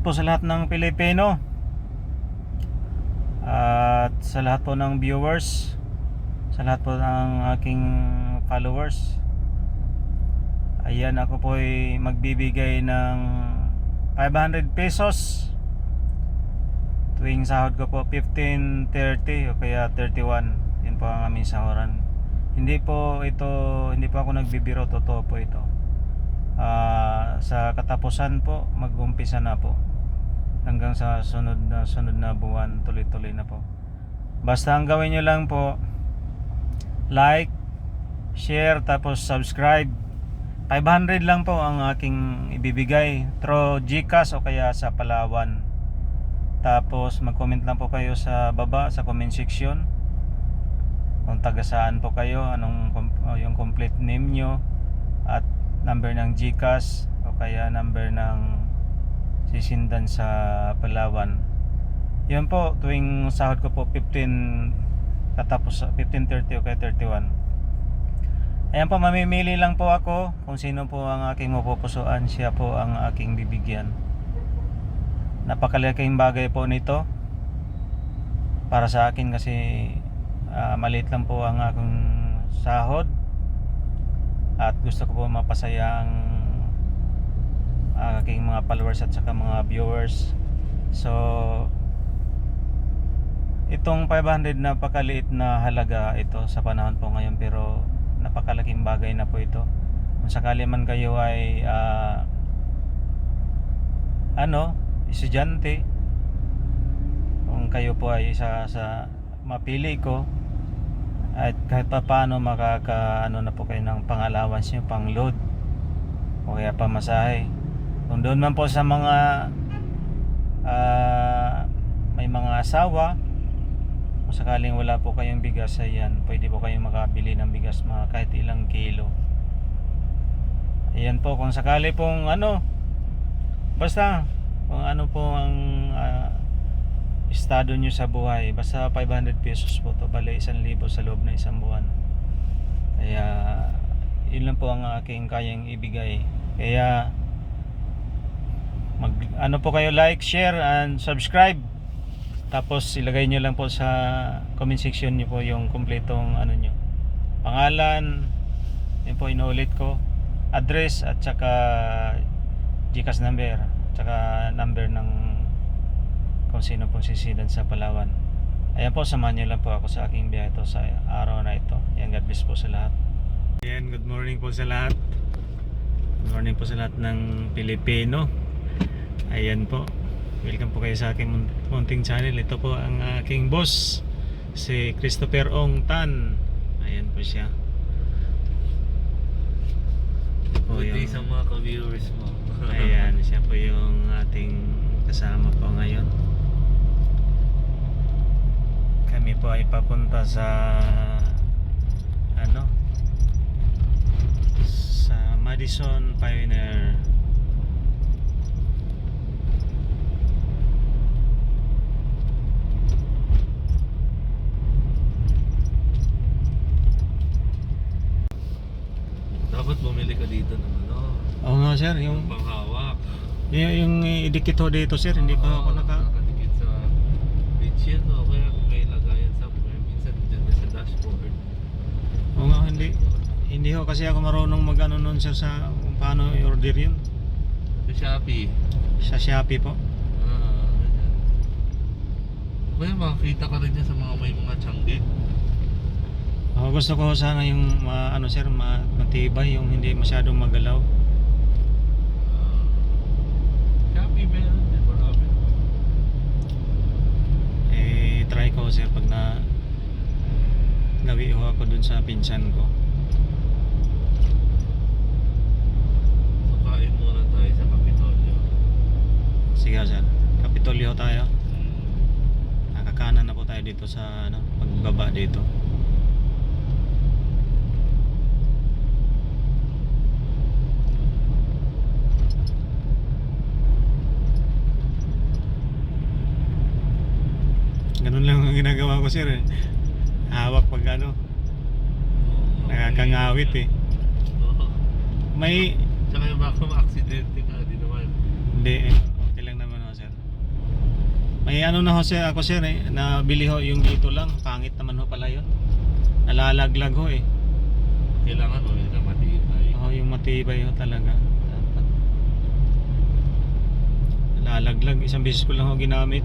po sa lahat ng Pilipino at sa lahat po ng viewers, sa lahat po ng aking followers. Ayan, ako po ay magbibigay ng 500 pesos tuwing sahod ko po 15:30 o kaya 31. Yan po ang aming sahuran. Hindi po ako nagbibiro, totoo po ito. Sa katapusan po mag-umpisa na po hanggang sa sunod na buwan, tuloy-tuloy na po. Basta ang gawin nyo lang po, like, share, tapos subscribe. 500 lang po ang aking ibibigay through GCash o kaya sa Palawan. Tapos mag-comment lang po kayo sa baba sa comment section kung taga saan po kayo, yung complete name nyo at number ng GCash o kaya number ng sisindan sa Palawan. Yun po, tuwing sahod ko po 15 katapos 15:30 o kaya 31. Ayan po, mamimili lang po ako kung sino po ang aking mapupusuan, siya po ang aking bibigyan. Napakalaking bagay po nito para sa akin kasi maliit lang po ang aking sahod at gusto ko po mapasaya ang aking mga followers at saka mga viewers. So itong 500, napakaliit na halaga ito sa panahon po ngayon, pero napakalaking bagay na po ito. Kung sakali man kayo ay estudyante, kung kayo po ay isa sa mapili ko, at kahit pa paano na po kayo ng pang-allowance nyo, pang load o kaya pamasahe. Kung doon man po sa mga may mga asawa, kung sakaling wala po kayong bigas, ayan, pwede po kayong makabili ng bigas mga kahit ilang kilo. Ayan po, kung sakali pong basta kung ano po ang estado nyo sa buhay, basta 500 pesos po to, bale 1,000 sa loob na isang buwan. Kaya yun lang po ang aking kayang ibigay. Kaya po kayo, like, share and subscribe. Tapos ilagay nyo lang po sa comment section nyo po yung kumpletong nyo, pangalan, yun po inuulit ko, address at saka GCash number, tsaka number ng kung sino pong sisidan sa Palawan. Ayan po, samahan nyo lang po ako sa aking biyahe ito sa araw na ito. Ayan, God bless po sa lahat. Ayan, good morning po sa lahat. Good morning po sa lahat ng Pilipino. Ayan po, welcome po kayo sa aking munting channel. Ito po ang aking boss, si Christopher Ong Tan. Ayan po siya. Good day sa mga ka-viewers mo. Ayan, siya po yung ating kasama po ngayon. Kami po ay papunta sa sa Madison Pioneer. Dapat bumili ka dito ng Oo nga sir, yung panghawak. yung idikit ho dito sir, hindi pa ako nakadikit sa windshield o kaya kung may lagayan somewhere, minsan dyan na sa dashboard. Oo nga, hindi ho kasi ako marunong nun sir sa kung paano i-order yun. Sa Shopee. Sa Shopee po. Ganyan. Kaya makakita ka rin dyan sa mga may mga tiyangge. Gusto ko sana yung sir, matibay, yung hindi masyadong magalaw. Shopee meron din, marami. Try ko sir pag gawi ho ako dun sa pinsan ko. So kain muna tayo sa Capitolio. Sige sir, Kapitolyo tayo. Nakakanan na po tayo dito sa pagbaba dito. Ganun lang ang ginagawa ko sir. Hawak pag nakakangawit eh. Oo. May Tsaka yung baka ma-aksidente ka, di naman. hindi okay lang naman ako May ano na ho sir, ako sir nabili ho yung dito lang. Pangit naman ho pala yun. Nalalaglag ho eh. Kailangan mo na matibay. Oo, yung matibay ho talaga. Dapat. Nalalaglag. Isang beses ko lang ho ginamit.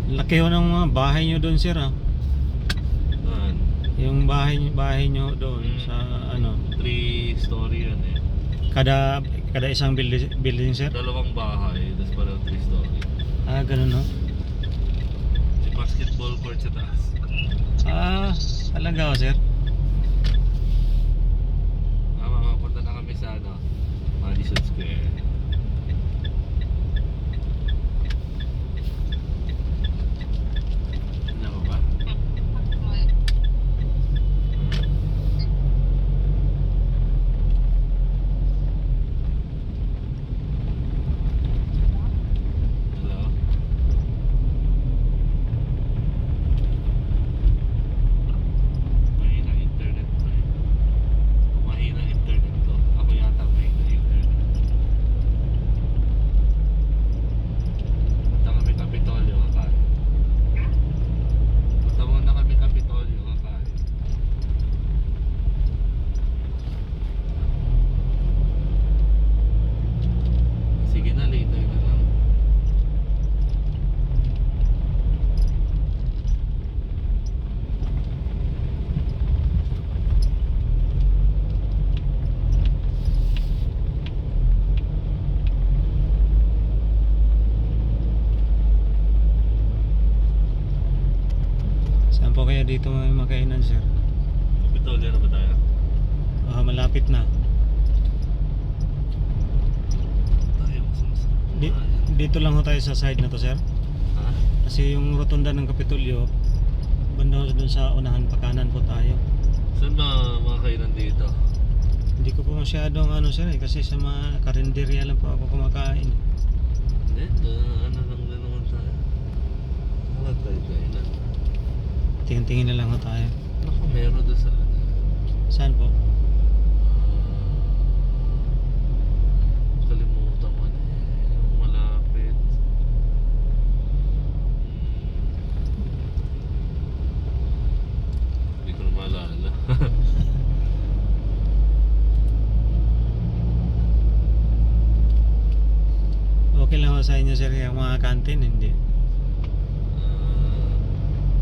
Laki ho ng mga bahay nyo doon sir ah. Saan? Yung bahay nyo doon sa ano. 3-story yan eh. Kada isang building sir. Dalawang bahay, tapos parang 3-story. Ah, ganun ho. May basketball court sa taas. Ah, talaga ho sir. Makapunta na kami sa ano, Madison Square. Ano ko ba? Hello? Mahina internet ko eh. Kung mahina internet ko, ako yata mahina internet. Punta kami Kapitolyo, kakain. Punta muna kami Kapitolyo, kakain. Sige na, later na lang. Saan po kaya dito may makainan sir? Kapitolyo na ba tayo? Ah, malapit na. Tayo, sumusama. Dito lang ho tayo sa side na to sir. Ha? Kasi yung rotunda ng Kapitolyo, banda ho doon sa unahan pa kanan po tayo. Saan ba mga kainan dito? Hindi ko po masyadong ano sir kasi sa mga karinderya lang po ako kumakain. Hindi, ano lang din naman tayo. Wala tayo kainan. Tingin-tingin na lang ho tayo. Naku, meron doon sa ano. Saan po? Kalimutan ko na eh. Yung malapit. Hindi ko na maalala. Okay lang ho sa inyo sir yung mga kantin, hindi?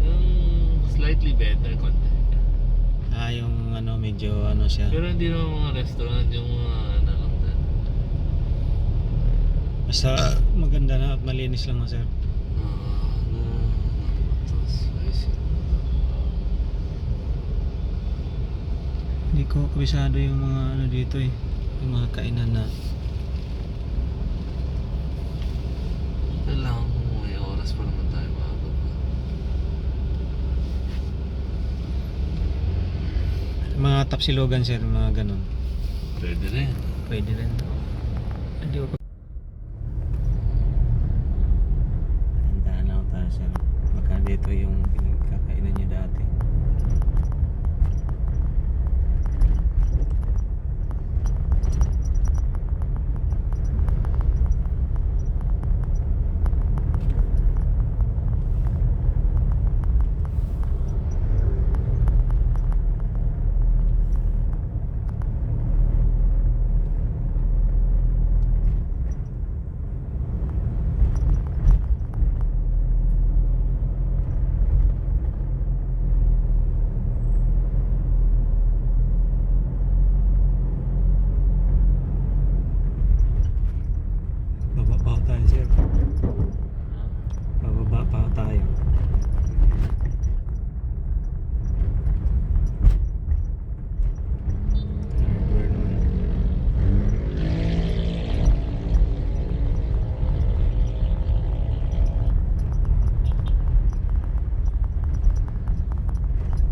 Yung slightly better konti. Ah, yung ano medyo ano siya. Pero hindi naman mga restaurant, yung mga ano lang din. Basta maganda na at malinis lang ho sir. Hindi ko kabisado yung mga ano dito eh. Yung mga kainan na. Kailangan mo, may oras pa naman tayo maaga pa. Mga tapsilogan sir, mga ganun. Pwede rin. Pwede rin. Hindi ko Handaan lang tayo sir. Baka dito yung pinagkakainan niya dati. Bababa tayo sir. Bababa pa tayo. Hardware naman.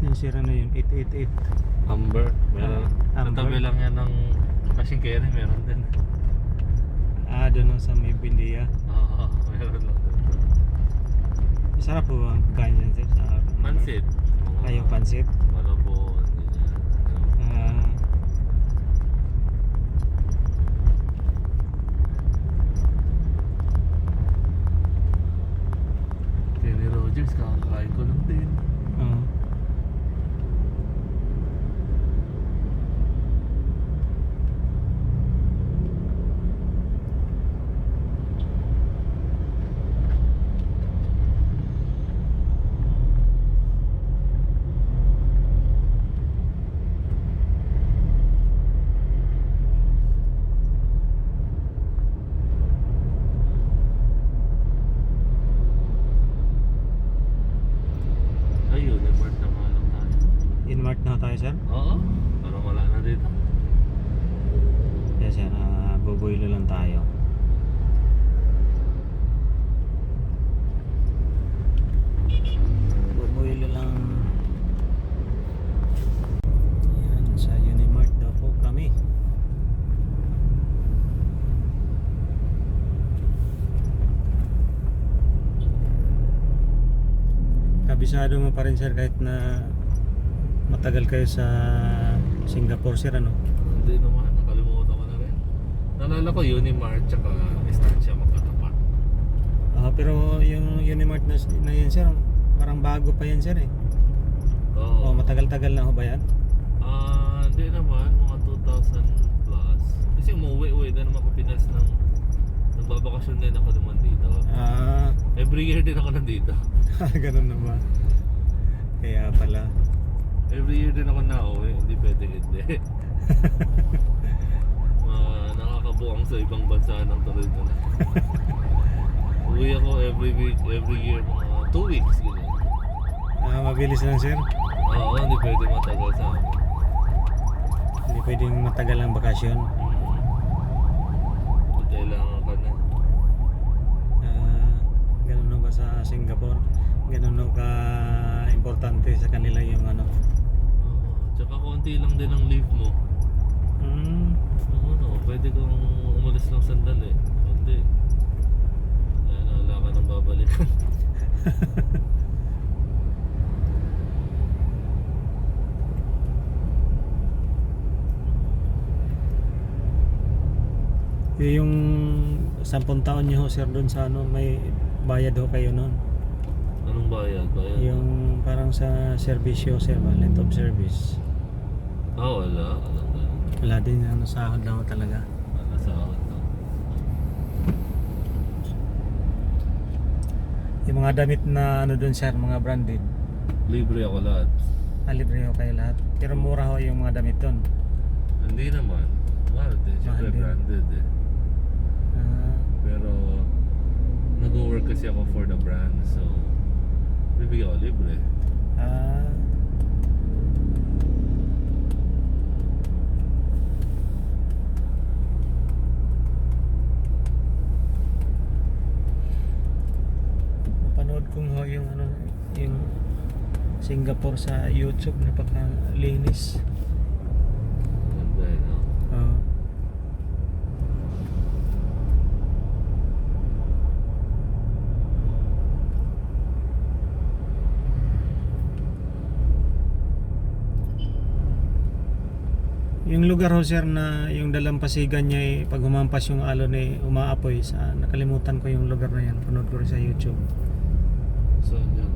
Yung sira na yun, 888. Amber. Meron. Amber. Sa tabi lang yan ng kasing kere, meron din. Ah, doon sa may Bindia. Oo, meron lang dito. Masarap po ang pagkain dyan sir sa Pansit. Yung pansit. Malabon, ganyan. Ah, Kenny Rogers, kakakain ko lang din. oo. Ayun, import na nga lang tayo. Inmart na tayo sir. Oo, parang wala na dito. Yes sir, bubuilo lang tayo. Bubuilo lang. Yan, sa Unimart daw po kami. Kabisado mo pa rin sir kahit na matagal kayo sa Singapore sir ano? Hindi naman, nakalimutan ko na rin. Naalala ko Unimart tsaka Estancia magkatapat. Pero yung Unimart na yun sir, parang bago pa yan sir eh. Oo. Matagal-tagal na ho ba yan? Hindi naman, mga 2000 plus. Kasi umuwi-uwi na naman ako Pinas ng nagbabakasyon din ako naman dito. Every year din ako nandito. Ganun naman. Kaya pala. Every year din ako na-uwi, hindi pwede hindi. Nakakabuang sa ibang bansa ng tuloy-tuloy. Uwi ako every week, every year, mga 2 weeks ganyan. Mabilis lang sir. Oo, hindi pwede matagal sa amin. Hindi pwedeng matagal ang bakasyon. Kailangan ka na. Ganun na ba sa Singapore? Ganun na ka importante sa kanila yung ano? Tsaka konti lang din ang leave mo. Pwede kang umalis lang sandali. Hindi. Wala ka nang babalikan. Yung 10 taon niyo ho sir doon sa ano, may bayad ho kayo noon. Anong bayad? Bayad? Yung parang sa servisyo sir, length of service. Wala. Wala din ano, sahod lang ho talaga. Wala sa akin to. Yung mga damit na ano doon sir, mga branded. Libre ako lahat. Libre ho kayo lahat. Pero mura ho yung mga damit doon. Hindi naman. Mahal din. Siyempre Mahal din. branded eh. Pero nag-work kasi ako for the brand. So bibigyan ko libre. Napanood ko ho yung ano, yung Singapore sa YouTube, napakalinis. Ganda eh, no? Yung lugar ho sir na yung dalampasigan niya pag humampas yung alon umaapoy sa, nakalimutan ko yung lugar na yan, panood ko rin sa YouTube. Saan yun?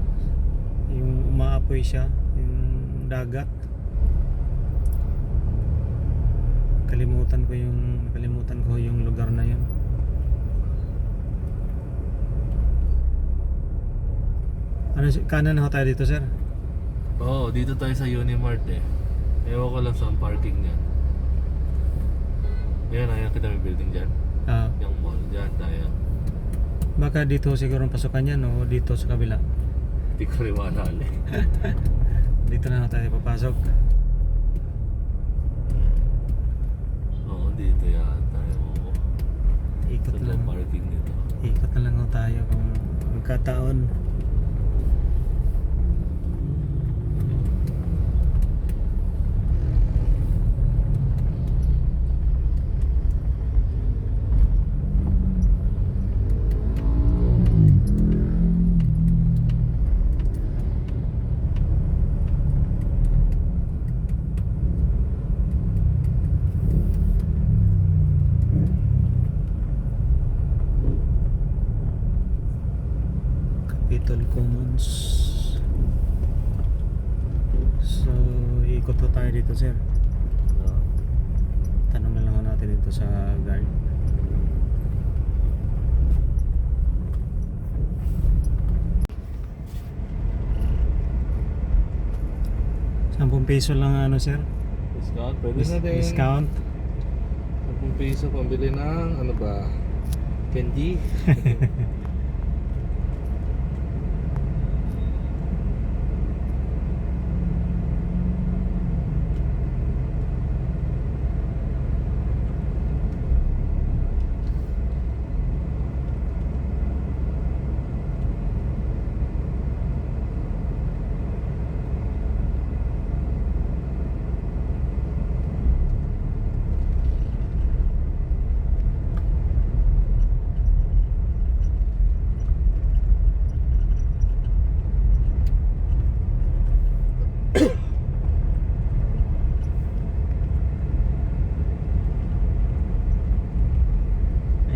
Yung umaapoy siya, yung dagat. Nakalimutan ko yung lugar na yun. Kanan ho tayo dito sir? Oo, dito tayo sa Unimart eh. Ewan ko lang saan parking niyan. Yan, ayan kita may building dyan. Yung mall, dyan tayo. Baka dito siguro ang pasukan yan o dito sa kabila. Hindi ko rin maalala eh. Dito na tayo papasok. Oo, dito yan tayo. Ikot Sa lang. parking dito. Ikot na lang ho tayo kung magkataon. Bicol Commons. So, ikot ho tayo dito, sir. Tanong na lang ho natin dito sa guard. 10 piso lang ano, sir? Discount? Pwede na din. Discount? 10 piso pambili ng ano ba? Candy?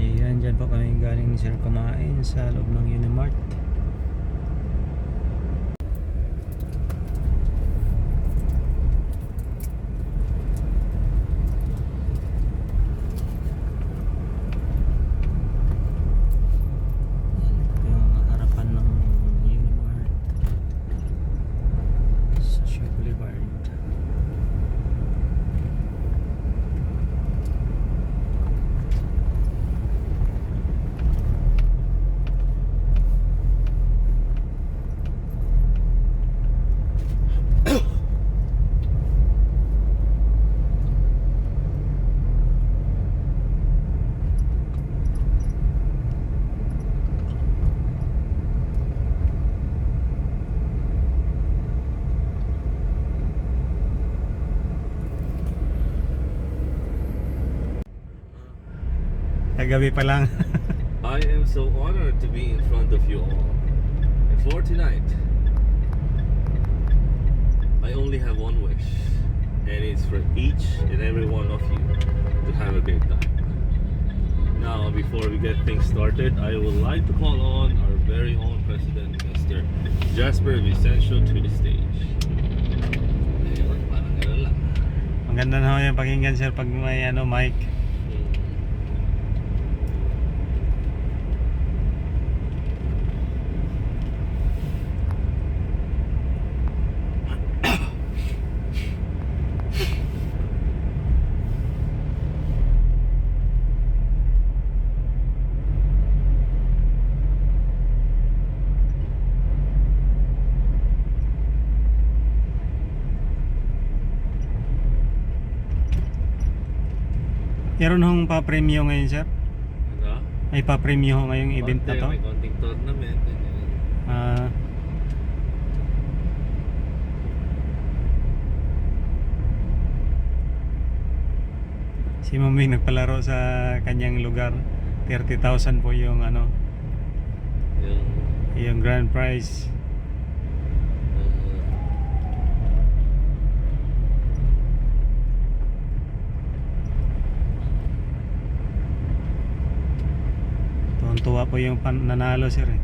Ayan, dyan po kami galing ni sir kumain sa loob ng Unimart. Yung harapan ng Unimart sa Shaw Boulevard. Kagabi pa lang. I am so honored to be in front of you all. And for tonight, I only have one wish, and it's for each and every one of you to have a great time. Now, before we get things started, I would like to call on our very own President, Mr. Jasper Vicencio, to the stage. Ayun, parang gano'n lang. Ang ganda na ho yung pakinggan, sir, pag may ano, mic. Meron hong pa-premyo ngayon, sir? Ano? May pa-premyo ho ngayong event na to? May konting tournament. Ganyan. Ah, si Mami nagpalaro sa kanyang lugar. 30,000 po yung ano, Yung, yung grand prize. Tuwan-tuwa po yung nanalo, sir, eh.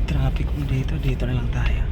Traffic mo dito na lang tayo.